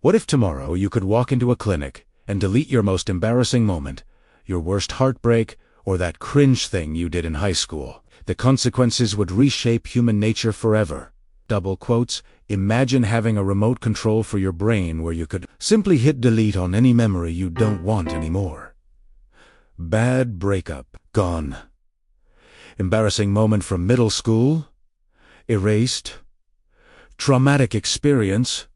What if tomorrow you could walk into a clinic and delete your most embarrassing moment, your worst heartbreak, or that cringe thing you did in high school? The consequences would reshape human nature forever. Double quotes, imagine having a remote control for your brain where you could simply hit delete on any memory you don't want anymore. Bad breakup, gone. Embarrassing moment from middle school, erased. Traumatic experience,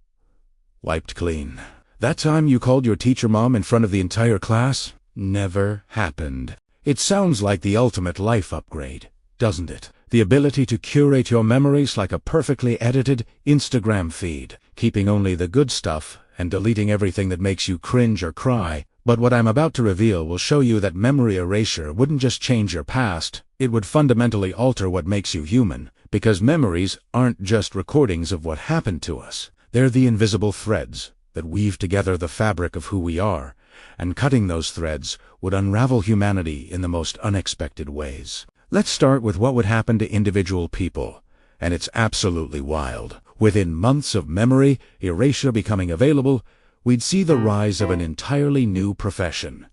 wiped clean. That time you called your teacher mom in front of the entire class? Never happened. It sounds like the ultimate life upgrade, doesn't it? The ability to curate your memories like a perfectly edited Instagram feed, keeping only the good stuff and deleting everything that makes you cringe or cry. But what I'm about to reveal will show you that memory erasure wouldn't just change your past, it would fundamentally alter what makes you human, because memories aren't just recordings of what happened to us. They're the invisible threads that weave together the fabric of who we are, and cutting those threads would unravel humanity in the most unexpected ways. Let's start with what would happen to individual people, and it's absolutely wild. Within months of memory erasure becoming available, we'd see the rise of an entirely new profession.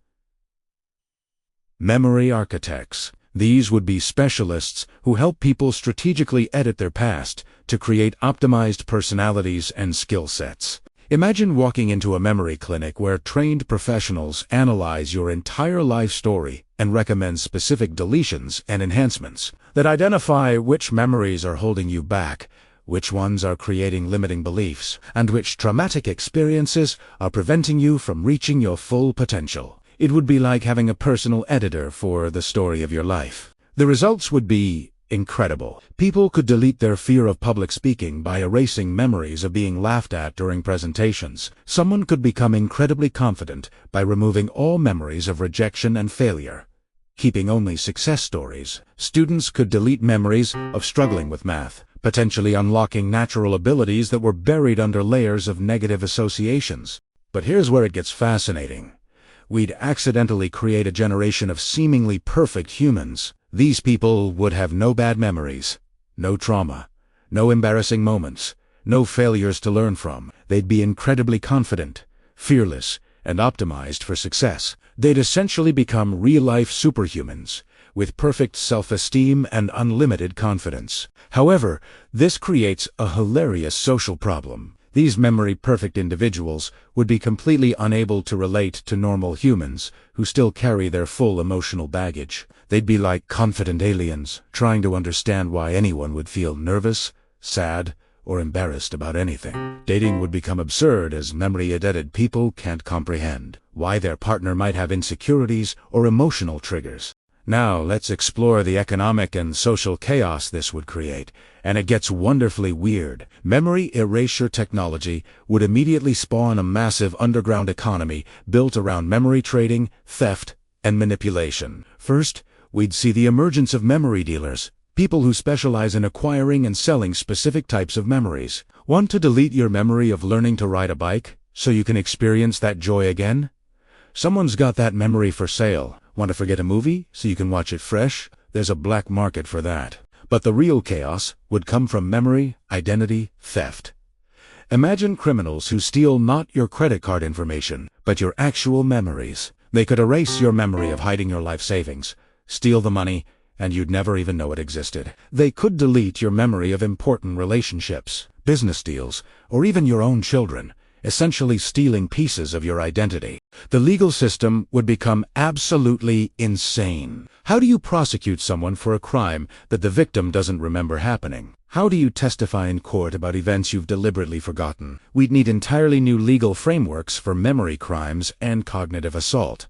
Memory architects. These would be specialists who help people strategically edit their past to create optimized personalities and skill sets. Imagine walking into a memory clinic where trained professionals analyze your entire life story and recommend specific deletions and enhancements that identify which memories are holding you back, which ones are creating limiting beliefs, and which traumatic experiences are preventing you from reaching your full potential. It would be like having a personal editor for the story of your life. The results would be incredible. People could delete their fear of public speaking by erasing memories of being laughed at during presentations. Someone could become incredibly confident by removing all memories of rejection and failure, keeping only success stories. Students could delete memories of struggling with math, potentially unlocking natural abilities that were buried under layers of negative associations. But here's where it gets fascinating. We'd accidentally create a generation of seemingly perfect humans. These people would have no bad memories, no trauma, no embarrassing moments, no failures to learn from. They'd be incredibly confident, fearless, and optimized for success. They'd essentially become real-life superhumans, with perfect self-esteem and unlimited confidence. However, this creates a hilarious social problem. These memory-perfect individuals would be completely unable to relate to normal humans who still carry their full emotional baggage. They'd be like confident aliens, trying to understand why anyone would feel nervous, sad, or embarrassed about anything. Dating would become absurd as memory-edited people can't comprehend why their partner might have insecurities or emotional triggers. Now let's explore the economic and social chaos this would create, and it gets wonderfully weird. Memory erasure technology would immediately spawn a massive underground economy built around memory trading, theft, and manipulation. First, we'd see the emergence of memory dealers, people who specialize in acquiring and selling specific types of memories. Want to delete your memory of learning to ride a bike so you can experience that joy again? Someone's got that memory for sale. Want to forget a movie so you can watch it fresh? There's a black market for that. But the real chaos would come from memory identity theft. Imagine criminals who steal not your credit card information, but your actual memories. They could erase your memory of hiding your life savings, steal the money, and you'd never even know it existed. They could delete your memory of important relationships, business deals, or even your own children, essentially stealing pieces of your identity. The legal system would become absolutely insane. How do you prosecute someone for a crime that the victim doesn't remember happening? How do you testify in court about events you've deliberately forgotten? We'd need entirely new legal frameworks for memory crimes and cognitive assault.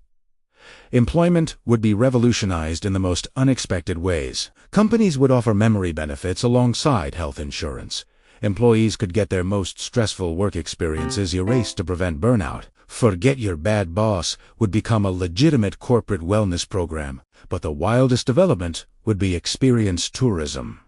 Employment would be revolutionized in the most unexpected ways. Companies would offer memory benefits alongside health insurance. Employees could get their most stressful work experiences erased to prevent burnout. Forget Your Bad Boss would become a legitimate corporate wellness program. But the wildest development would be experience tourism.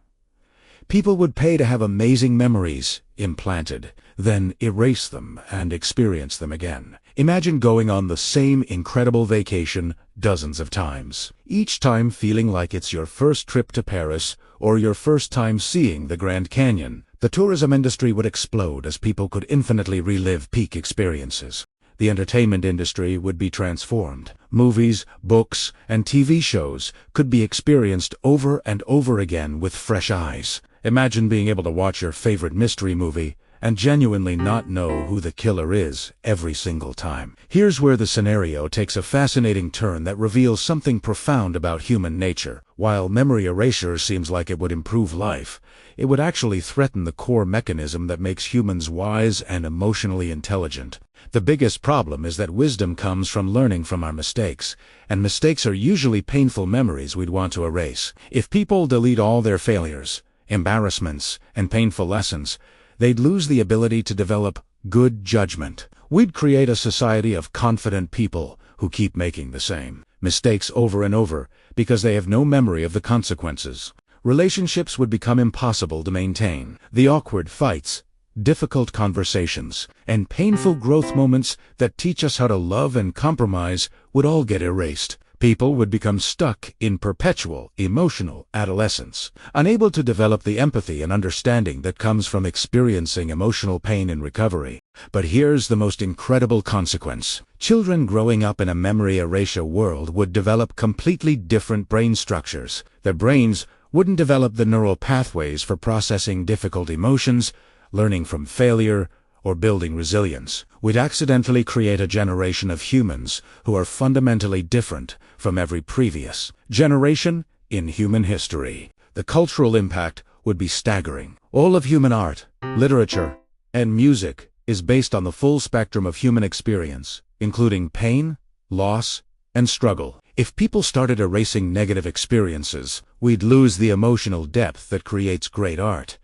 People would pay to have amazing memories implanted, then erase them and experience them again. Imagine going on the same incredible vacation dozens of times, each time feeling like it's your first trip to Paris or your first time seeing the Grand Canyon. The tourism industry would explode as people could infinitely relive peak experiences. The entertainment industry would be transformed. Movies, books, and TV shows could be experienced over and over again with fresh eyes. Imagine being able to watch your favorite mystery movie and genuinely not know who the killer is every single time. Here's where the scenario takes a fascinating turn that reveals something profound about human nature. While memory erasure seems like it would improve life, it would actually threaten the core mechanism that makes humans wise and emotionally intelligent. The biggest problem is that wisdom comes from learning from our mistakes, and mistakes are usually painful memories we'd want to erase. If people delete all their failures, embarrassments, and painful lessons, they'd lose the ability to develop good judgment. We'd create a society of confident people who keep making the same mistakes over and over because they have no memory of the consequences. Relationships would become impossible to maintain. The awkward fights, difficult conversations, and painful growth moments that teach us how to love and compromise would all get erased. People would become stuck in perpetual emotional adolescence, unable to develop the empathy and understanding that comes from experiencing emotional pain and recovery. But here's the most incredible consequence. Children growing up in a memory erasure world would develop completely different brain structures. Their brains wouldn't develop the neural pathways for processing difficult emotions, learning from failure, or building resilience. We'd accidentally create a generation of humans who are fundamentally different from every previous generation in human history. The cultural impact would be staggering. All of human art, literature, and music is based on the full spectrum of human experience, including pain, loss, and struggle. If people started erasing negative experiences, we'd lose the emotional depth that creates great art.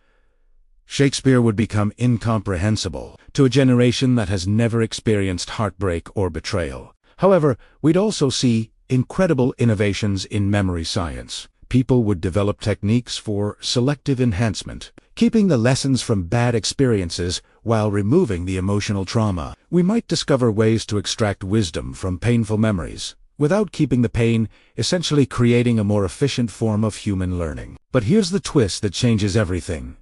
Shakespeare would become incomprehensible to a generation that has never experienced heartbreak or betrayal. However, we'd also see incredible innovations in memory science. People would develop techniques for selective enhancement, keeping the lessons from bad experiences while removing the emotional trauma. We might discover ways to extract wisdom from painful memories, without keeping the pain, essentially creating a more efficient form of human learning. But here's the twist that changes everything.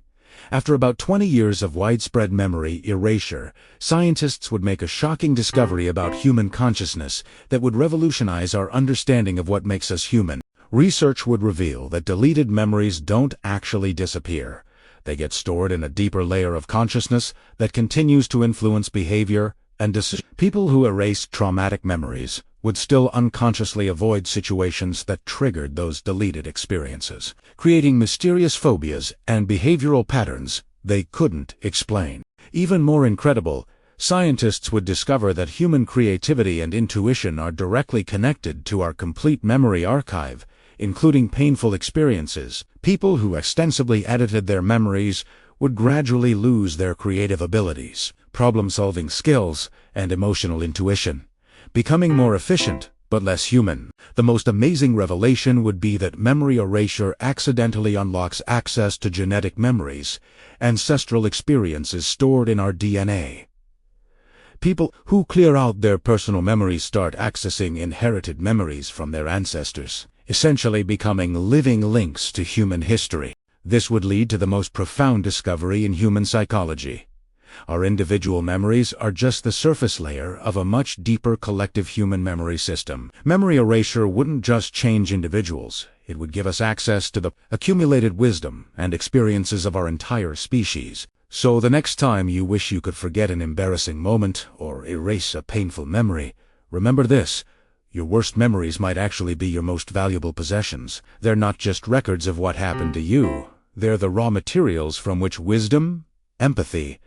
After about 20 years of widespread memory erasure, scientists would make a shocking discovery about human consciousness that would revolutionize our understanding of what makes us human. Research would reveal that deleted memories don't actually disappear. They get stored in a deeper layer of consciousness that continues to influence behavior and decisions. People who erased traumatic memories would still unconsciously avoid situations that triggered those deleted experiences, creating mysterious phobias and behavioral patterns they couldn't explain. Even more incredible, scientists would discover that human creativity and intuition are directly connected to our complete memory archive, including painful experiences. People who extensively edited their memories would gradually lose their creative abilities, problem-solving skills, and emotional intuition, becoming more efficient but less human. The most amazing revelation would be that memory erasure accidentally unlocks access to genetic memories, ancestral experiences stored in our DNA. People who clear out their personal memories start accessing inherited memories from their ancestors, essentially becoming living links to human history. This would lead to the most profound discovery in human psychology. Our individual memories are just the surface layer of a much deeper collective human memory system. Memory erasure wouldn't just change individuals. It would give us access to the accumulated wisdom and experiences of our entire species. So the next time you wish you could forget an embarrassing moment or erase a painful memory, remember this: your worst memories might actually be your most valuable possessions. They're not just records of what happened to you. They're the raw materials from which wisdom, empathy,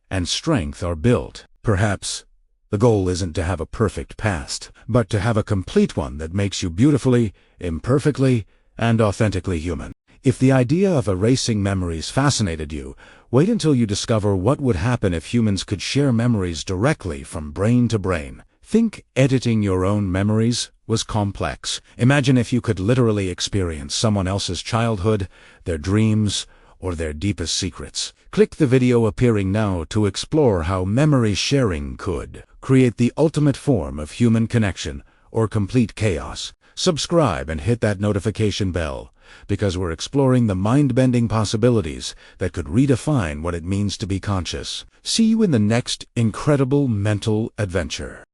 and strength are built. Perhaps the goal isn't to have a perfect past, but to have a complete one that makes you beautifully, imperfectly, and authentically human. If the idea of erasing memories fascinated you, wait until you discover what would happen if humans could share memories directly from brain to brain. Think editing your own memories was complex. Imagine if you could literally experience someone else's childhood, their dreams, or their deepest secrets. Click the video appearing now to explore how memory sharing could create the ultimate form of human connection or complete chaos. Subscribe and hit that notification bell because we're exploring the mind-bending possibilities that could redefine what it means to be conscious. See you in the next incredible mental adventure.